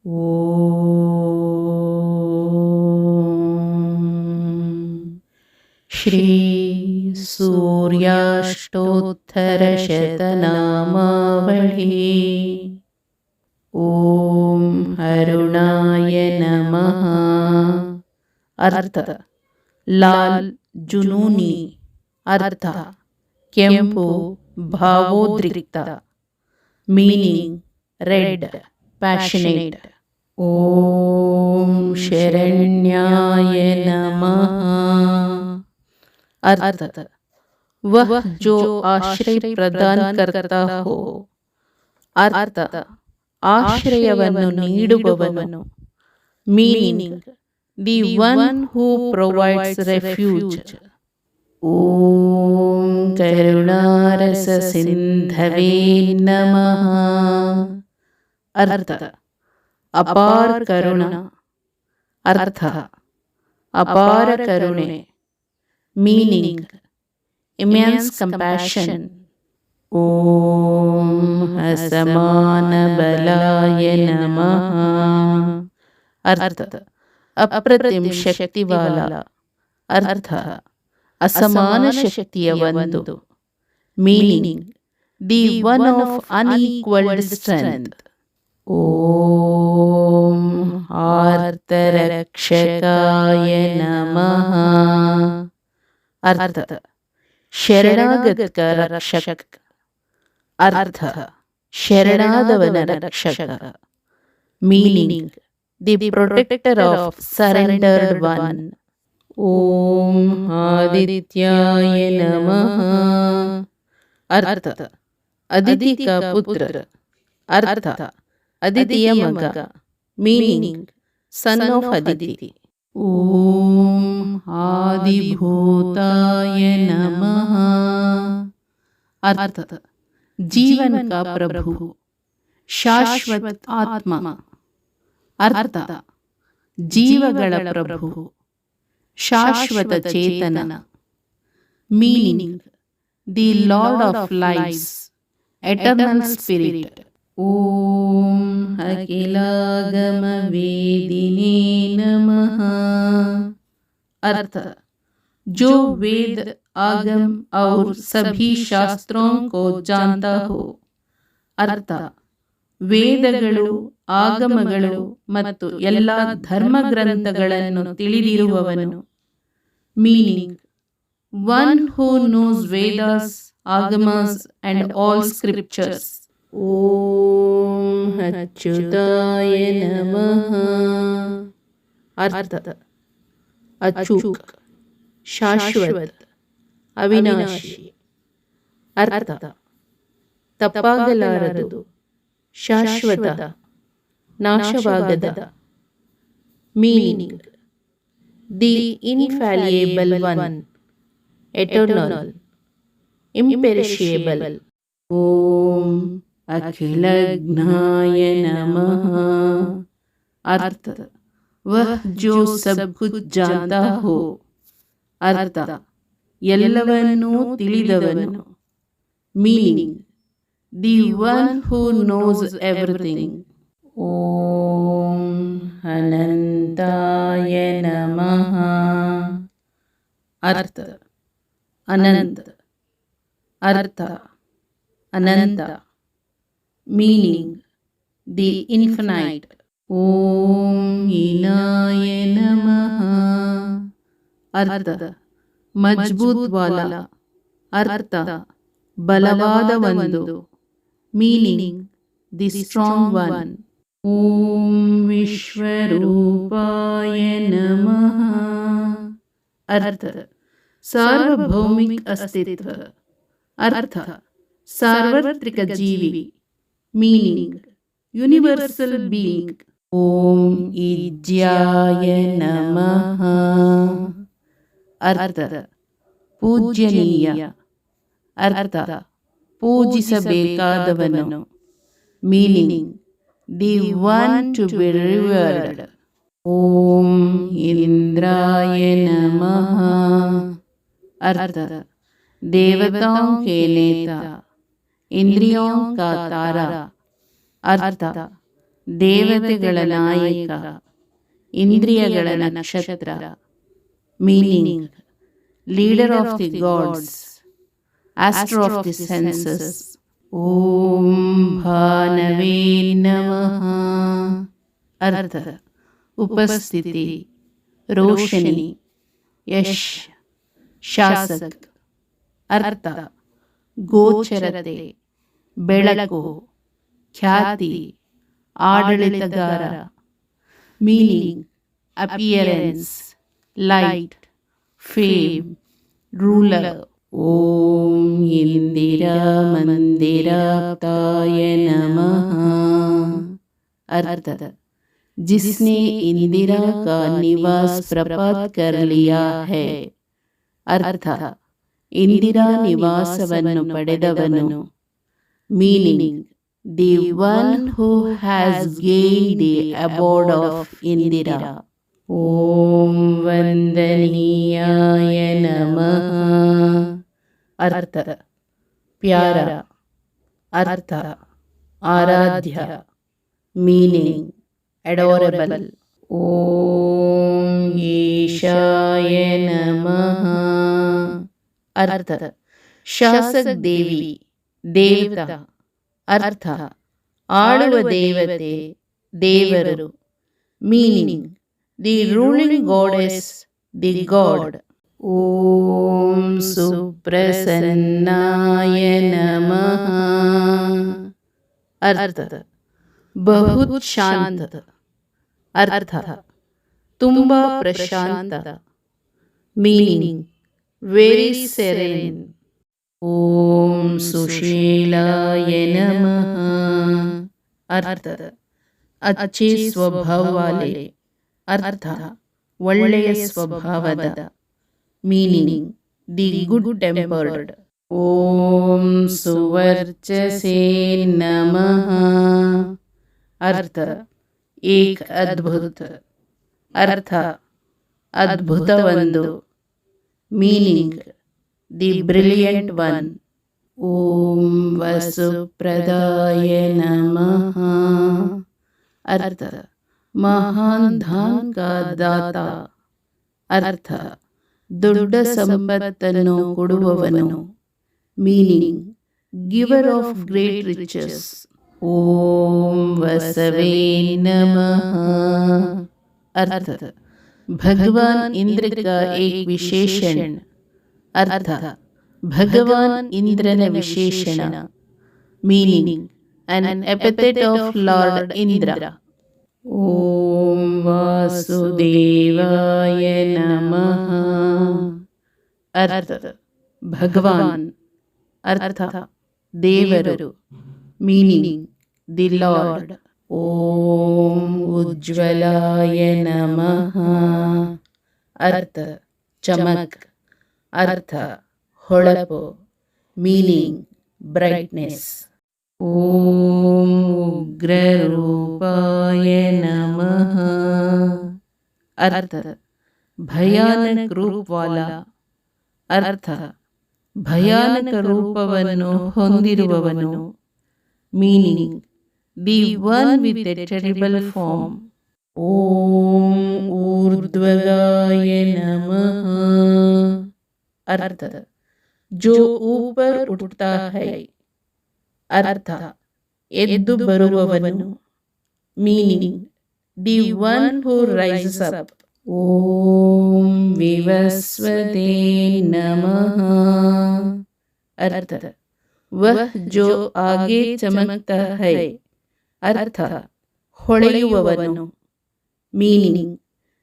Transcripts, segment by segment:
ಓಂ ಶ್ರೀ ಸೂರ್ಯಾಷ್ಟೋತ್ತರಶತನಾಮಾವಳಿ. ಓಂ ಅರುಣಾಯ ನಮಃ. ಅರ್ಥ ಲಾಲ್ ಜುನೂನಿ, ಅರ್ಥ ಕೆಂಪು ಭಾವೋದ್ರಿಕ್ತ, ಮೀನಿಂಗ್ ರೆಡ್ ಪ್ಯಾಷನೇಟ್. ಓಂ ಶರಣ್ಯಾಯ ನಮಃ. अर्थ वह जो आश्रय प्रदान करता हो, अर्थ ಆಶ್ರಯವನ್ನು ನೀಡುವವನು. Meaning the one who provides refuge. ಓಂ ಕರುಣಾರಸ ಸಿಂಧವೇ ನಮಃ. ಅರ್ಥ ಅಪಾರ ಕರುಣ, ಅರ್ಥ ಅಪಾರ ಕರುಣೆ. Meaning immense compassion. Om Asamana Balaya Namah. Artha ಅಪ್ರತಿಮ್ ಶಕ್ತಿವಾಲ, ಅರ್ಥ ಅಸಮಾನ ಶಕ್ತಿಯ ಒಂದು. Meaning the one of unequalled strength. ಓಂ ಆರ್ತರಕ್ಷಕಾಯ ನಮಃ. अर्थ ಶರಣಾಗತ ರಕ್ಷಕ, ಅರ್ಥ ಶರಣಾದವನ ರಕ್ಷಕ. Meaning the protector of surrendered one. ಓಂ ಆದಿತ್ಯಾಯ ನಮಃ. ಅರ್ಥ ಅದಿತಿ ಕಾ ಪುತ್ರ, ಅರ್ಥ ಅದಿತಿಯ ಮಗ. Meaning son of Aditi. ಓಂ ಆದಿಭೂತಾಯ ನಮಃ. ಅರ್ಥ ಜೀವನ ಕಾ ಪ್ರಭು, ಶಾಶ್ವತ ಆತ್ಮ, ಅರ್ಥ ಜೀವಗಳ ಪ್ರಭು, ಶಾಶ್ವತ ಚೇತನ. Meaning the lord of lifes, eternal spirit. ಓಂ ಅಖಿಲಾಗಮ ವೇದಿನೇ ನಮಃ. अर्थ जो वेद आगम और सभी शास्त्रों को जानता हो. ಅರ್ಥ ವೇದಗಳು, ಆಗಮಗಳು ಮತ್ತು ಎಲ್ಲ ಧರ್ಮಗ್ರಂಥಗಳನ್ನು ತಿಳಿದಿರುವವನು. Meaning one who knows Vedas, Agamas and all scriptures. ಓಂ ಅಚ್ಯುತಾಯ ನಮಃ. ಅರ್ಥ ಅಚೂಕ್, ಶಾಶ್ವತ, ಅವಿನಾಶಿ. ಅರ್ಥ ತಪ್ಪಾಗಲಾರದು, ಶಾಶ್ವತ, ನಾಶವಾಗದ. Meaning the infallible one, eternal, imperishable. ಓಂ ಅಖಿಲಜ್ಞಾಯ ನಮಃ. ಅರ್ಥ ವಹ ಜೋ ಸಬ್ ಕುಚ್ ಜಾನತಾ ಹೋ, ಅರ್ಥ ಎಲ್ಲವನ್ನೂ ತಿಳಿದವನು. Meaning the one who knows everything. ಓಂ ಅನಂತಾಯ ನಮಃ. ಅರ್ಥ ಅನಂತ, ಅರ್ಥ ಅನಂತ. Meaning the infinite. ಓಂ ಇನಾಯ ನಮಃ. ಅರ್ಥ ಮಜಬೂತ್ ವಾಲ, ಅರ್ಥ ಬಲವಾದ ಒಂದು. Meaning the strong one. ಓಂ ವಿಶ್ವರೂಪಾಯ ನಮಃ. ಅರ್ಥ ಸಾರ್ವಭೌಮಿಕ ಅಸ್ತಿತ್ವ, ಅರ್ಥ ಸಾರ್ವತ್ರಿಕ ಜೀವಿ. Meaning universal being. ಓಂ ಈಜ್ಯಾಯ ನಮಃ. ಅರ್ಥ ಪೂಜ್ಯನೀಯ, ಅರ್ಥ ಪೂಜಿಸಬೇಕಾದವನು. Meaning the one to be revered. ಓಂ ಇಂದ್ರಾಯ ನಮಃ. अर्थ देवताओं के नेता, इंद्रियों का तारा, अर्थ ದೇವತೆಗಳ ನಾಯಕ, ಇಂದ್ರಿಯಗಳ ನಕ್ಷತ್ರ. Meaning: leader of the gods, astro of the senses. ಓಂ ಭಾನವೇ ನಮಃ. ಅರ್ಥ: ಉಪಸ್ಥಿತಿ, ರೋಶನಿ, ಯಶ್, ಶಾಸಕ್. ಅರ್ಥ: ಗೋಚರತೆ, ಬೆಳಕು, ಖ್ಯಾತಿ, ಆಡಳಿತಗಾರ. Meaning: appearance, light, fame, ruler. ಓಂ ಇಂದಿರಾ ಮಂದಿರಾಪ್ತಾಯ ನಮಃ. ಅರ್ಥ: जिसने इंदिरा का निवास प्राप्त कर लिया है. ಅರ್ಥ: ಇಂದಿರಾ ನಿವಾಸವನ್ನು ಪಡೆದವನು. Meaning: the one who has gained the abode of Indira. ಓಂ ವಂದನೀಯಾಯ ನಮಃ. ಅರ್ಥ: ಪ್ಯಾರ. ಅರ್ಥ: ಆರಾಧ್ಯ. Meaning: adorable. ಓಂ ಈಶಾಯ ನಮಃ. ಅರ್ಥ: ಶಾಸಕ ದೇವಿ, ದೇವತಾ. ಅರ್ಥ: ಆಳುವ ದೇವತೆ, ದೇವರು. Meaning: the ruling goddess, the god. ಓಂ ಸುಪ್ರಸನ್ನಾಯ ನಮಃ. ಅರ್ಥ: ಬಹುತ್ ಶಾಂತ. ಅರ್ಥ: ತುಂಬಾ ಪ್ರಶಾಂತ. Meaning: very ಸೆರೆನ್. ಓಂ ಸುಶೀಲಾಯ ನಮಃ. ಅರ್ಥ: ಅಚ್ಚೇ ಸ್ವಭಾವ ವಾಲೆ. ಅರ್ಥ: ಒಳ್ಳೆಯ ಸ್ವಭಾವದ. Meaning: the good tempered. ಓಂ ಸುವರ್ಚಸೇ ನಮಃ. ಅರ್ಥ: ಏಕ್ ಅದ್ಭುತ. ಅರ್ಥ: ಅದ್ಭುತವೊಂದು. Meaning: the brilliant one. ಓಂ ವಸುಪ್ರದಾಯ ನಮಃ. ಅರ್ಥ: ಮಹಾನ್ ಧಾನ್ ಕಾ ದಾತ. ಅರ್ಥ: ದೊಡ್ಡ ಸಂಪತ್ತನ್ನು ಕೊಡುವವನು. Meaning: giver of great riches. ಓಂ ವಸವೇ ನಮಃ. अर्थ भगवान इंद्र का एक विशेषण। अर्थ भगवान इंद्रन विशेषण। Meaning an epithet of Lord Indra. ओम वासुदेवाय नमः। अर्थ भगवान अर्थ देवरु। Meaning the lord. ओम उज्ज्वलाय नमः। अर्थ चमक अर्थ ಹೊಳಪು। Meaning brightness. ओम उग्ररूपाय नमः। अर्थ भयानक रूप वाला। अर्थ ಭಯಾನಕ ರೂಪವನ್ನು ಹೊಂದಿರುವವನು। Meaning the one with a terrible form. ಓಂ ಊರ್ಧ್ವಗಾಯ ನಮಃ। अर्थ जो ऊपर उठता है। अर्थ ಎದ್ದು ಬರುವವನು। Meaning the one who rises up. ओम विवस्वते नमः। अर्थ वह जो आगे चमकता है। अर्थ ಹೊಳೆಯುವವನು। Meaning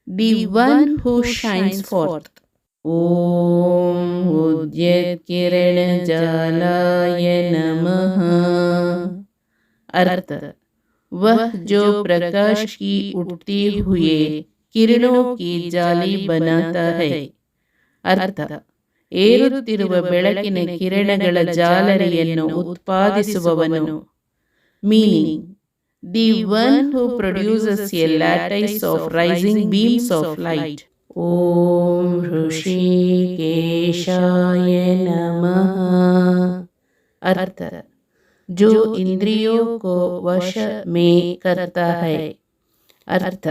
the one who shines forth. ओम उद्यत किरण जालाय नमः। अर्थ वह जो प्रकाश की उठती हुए किरणों की जाली बनाता है। अर्थ ಏರುತ್ತಿರುವ ಬೆಳಕಿನ ಕಿರಣಗಳ ಜಾಲರಿಯನ್ನು ಉತ್ಪಾದಿಸುವವನು। Meaning the one who produces a lattice of rising beams of light. ಓಂ ಋಷಿಕೇಶಾಯ ನಮಃ। ಅರ್ಥ जो इंद्रियों को वश में करता है. ಅರ್ಥ,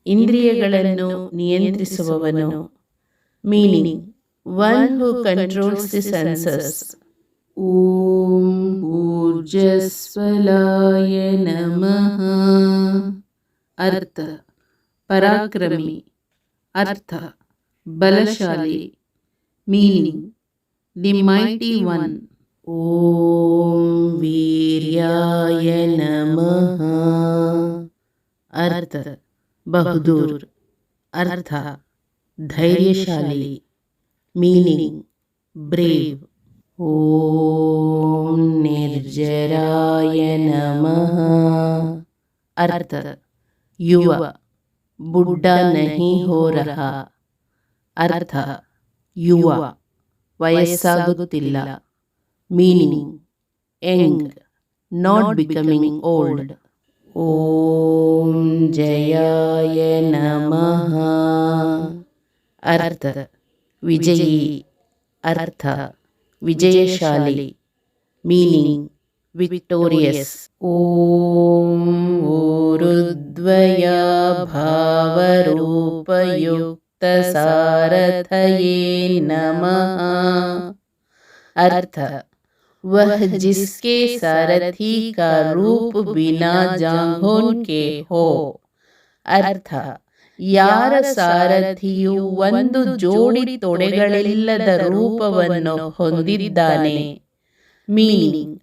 ಇಂದ್ರಿಯಗಳನ್ನು ನಿಯಂತ್ರಿಸುವವನು. Meaning, one who controls the senses. ಓಂ ಊರ್ಜಸ್ವಲಾಯ ನಮಃ. ಅರ್ಥ, ಪರಾಕ್ರಮಿ. ಅರ್ಥ, ಬಲಶಾಲಿ. Meaning, the mighty one. ಓಂ ವೀರ್ಯಾಯ ನಮಃ. ಅರ್ಥ, ಬಹದ್ದೂರ್. ಅರ್ಥ, ಧೈರ್ಯಶಾಲಿ. Meaning, brave. ಓಂ ನಿರ್ಜರಾಯ ನಮಃ. ಅರ್ಥ, ಯುವ, ಬುಡ್ಢಾ ನಹಿ ಹೋ ರಹಾ. ಅರ್ಥ, ಯುವ, ವಯಸ್ಸಾಗುತ್ತಿಲ್ಲ. Meaning, young, not becoming old. ಓಂ ಜಯಾಯ ನಮಃ. ಅರ್ಥ, ವಿಜಯಿ. ಅರ್ಥ, ವಿಜಯಶಾಲಿ. Meaning, victorious. ಓಂ ಊರುದ್ವಯ ಭಾವರೂಪಯುಕ್ತ ಸಾರಥಯೇ ನಮಃ. अर्थ, वह जिसके सारथी का रूप बिना जांघों के हो. ಅರ್ಥ, ಯಾರ ಸಾರಥಿಯು ಒಂದು ಜೋಡಿ ತೊಡೆಗಳಿಲ್ಲದ ರೂಪವನ್ನು ಹೊಂದಿದ್ದಾನೆ. Meaning,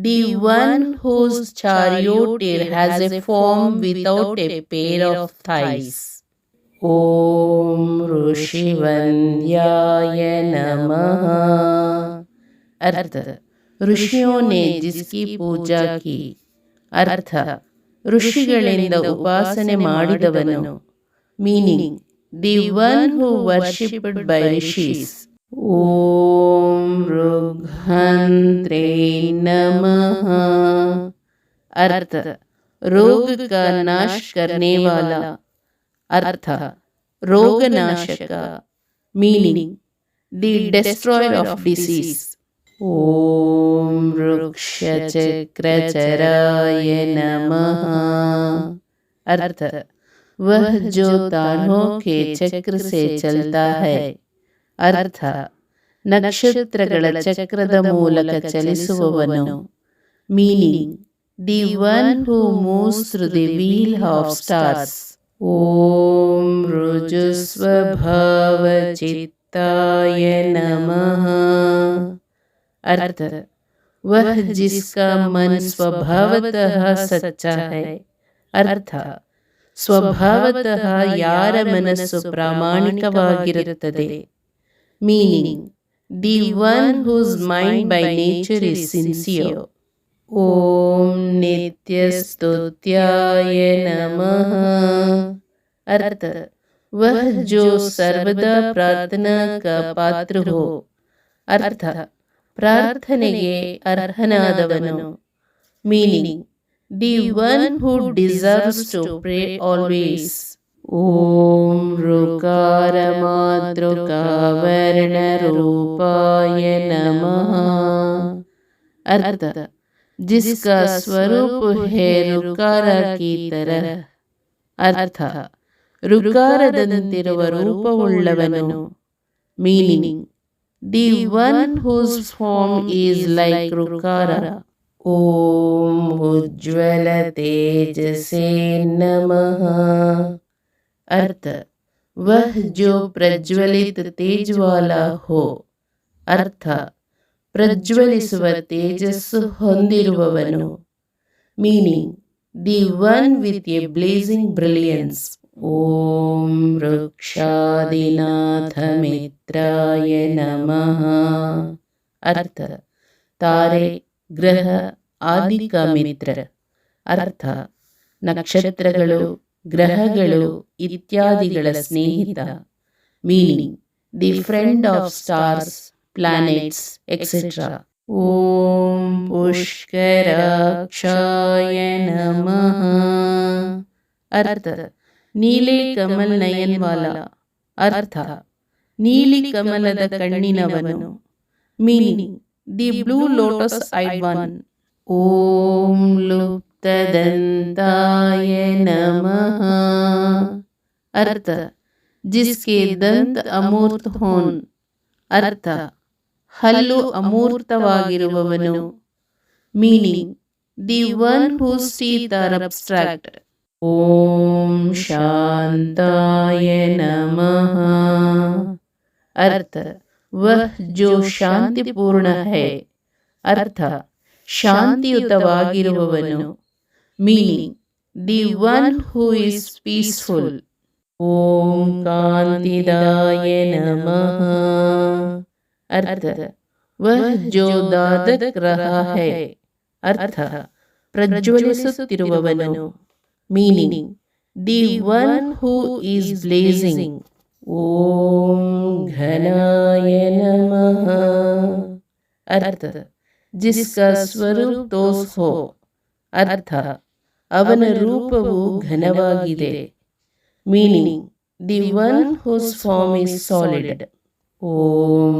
the one whose charioteer has a form without a pair of thighs. ಓಂ ಋಷಿವನ್ಯಾಯ ನಮಃ. अर्थ, ऋषियों ने जिसकी पूजा की. अर्थ, ಋಷಿಗಳಿಂದ ಉಪಾಸನೆ ಮಾಡಿದವನು. Meaning, the one who worshipped by rishis. ಓಂ ಋಗ್ಹಂತ್ರೇ ನಮಃ. अर्थ, रोग का नाश करने वाला. अर्थ, रोगनाशक. Meaning, the destroyer of disease. ಓಂ ವೃಕ್ಷಚಕ್ರಚರಾಯ ನಮಃ. अर्थ, वह जो तारों के चक्र से चलता है. अर्थ, ನಕ್ಷತ್ರಗಳ ಚಕ್ರದ ಮೂಲಕ ಚಲಿಸುವವನು. Meaning, the one who moves through the wheel of stars. ಓಂ ರುಜುಸ್ವಭಾವ चित्ताय नमः. अर्थ, वह जिसका मन स्वभावतः सच्चा है. अर्थ, ಸ್ವಭಾವತಃ ಯಾರ ಮನಸ್ಸು ಪ್ರಾಮಾಣಿಕವಾಗಿರುತ್ತದೆ. Meaning, the one whose mind by nature is sincere. ಓಂ ನಿತ್ಯಸ್ತುತ್ಯಾಯ ನಮಃ. अर्थ, वह जो सर्वदा प्रार्थना का पात्र हो. अर्थ, ಪ್ರಾರ್ಥನೆಗೆ ಅರ್ಹನಾದವನು. Meaning, the one who deserves to pray always. ಓಂ ಋಕಾರ ಮಾತೃಕಾವರ್ಣ ರೂಪಾಯ ನಮಃ. अर्थ, जिसका स्वरूप है ऋकार की तरह. अर्थ, ಋಕಾರದಂತಿರುವ ರೂಪವುಳ್ಳವನು. Meaning, the one whose form is like ಋಕಾರ. ಓಂ ಉಜ್ವಲ ತೇಜಸೇ ನಮಃ. अर्थ, वह जो प्रज्वलित तेज वाला हो. अर्थ, ಪ್ರಜ್ವಲಿಸುವ ತೇಜಸ್ಸು ಹೊಂದಿರುವವನು. Meaning, the one with a blazing brilliance. ಓಂ ವೃಕ್ಷಾದಿನಾಥ ಮಿತ್ರಾಯ ನಮಃ. अर्थ, ತಾರೆ, ಗ್ರಹ ಆದಿ ಕ ಮಿತ್ರ. ಅರ್ಥ, ನಕ್ಷತ್ರಗಳು, ಗ್ರಹಗಳು ಇತ್ಯಾದಿಗಳ ಸ್ನೇಹಿತ. Meaning, the friend of stars, planets, etc. ಓಂ ಪುಷ್ಕರಾಕ್ಷಾಯ ನಮಃ. अर्थ, ನೀಲೆ ಕಮಲ್ ನಯನ್ ವಾಲ. ಅರ್ಥ, ನೀಲಿ ಕಮಲದ ಕಣ್ಣಿನವನು. Meaning, the blue lotus eyed one. ओम लुप्तदंताय नमः। अर्थ जिसके दंत अमूर्त हों, अर्थ ಹಲ್ಲು ಅಮೂರ್ತವಾಗಿರುವವನು. Meaning the one whose teeth are abstract. ಓಂ ಶಾಂತಾಯ ನಮಃ. अर्थ वह जो शांतिपूर्ण है, अर्थ ಶಾಂತಿಯುತವಾಗಿರುವವನು. Meaning the one who is peaceful. ಓಂ ಕಾಂತಿದಾಯ ನಮಃ. अर्थ वह जो दादक रहा है, अर्थ ಪ್ರಜ್ವಲಿಸುತ್ತಿರುವವನು. Meaning the one who is blazing. ಓಂ ಘನಾಯ ನಮಃ. अर्थ जिसका स्वरूप तोष हो, अर्थ ಅವನ ರೂಪವು ಘನವಾಗಿದೆ. Meaning the one whose form is solid. ಓಂ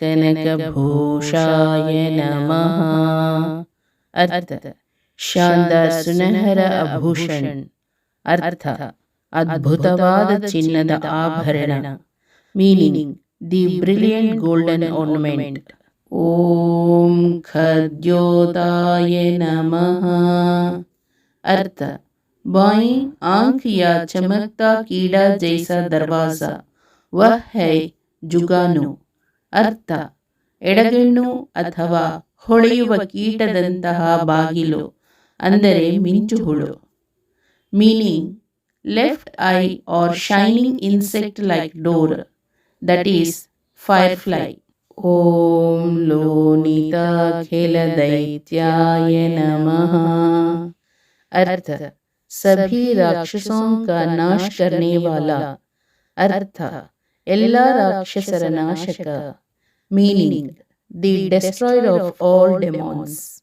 ಕನಕಭೂಷಾಯ ನಮಃ. अर्थ ಶಾನದಾರ ಸುನಹರ ಆಭೂಷಣ, ಅರ್ಥ ಅದ್ಭುತವಾದ ಚಿನ್ನದ ಆಭರಣ. Meaning the brilliant golden ornament. ಓಂ ಖದ್ಯೋತಾಯ ನಮಃ. अर्थ बाईं आंख या चमकता कीड़ा जैसा दरवाजा, वह है जुगानु. अर्थ ಎಡಗಣ್ಣು ಅಥವಾ ಹೊಳೆಯುವ ಕೀಟದಂತಹ ಬಾಗಿಲು, ಅಂದರೆ ಮಿಂಚುಹುಳು. Meaning left eye are shining insect like door, that is firefly. ಓಂ ಲೋನಿತಾಖಿಲ दैत्याय नमः. अर्थ सभी राक्षसों का नाश करने वाला, अर्थ ಎಲ್ಲ ರಾಕ್ಷಸರ ನಾಶಕ. Meaning the destroyer of all demons.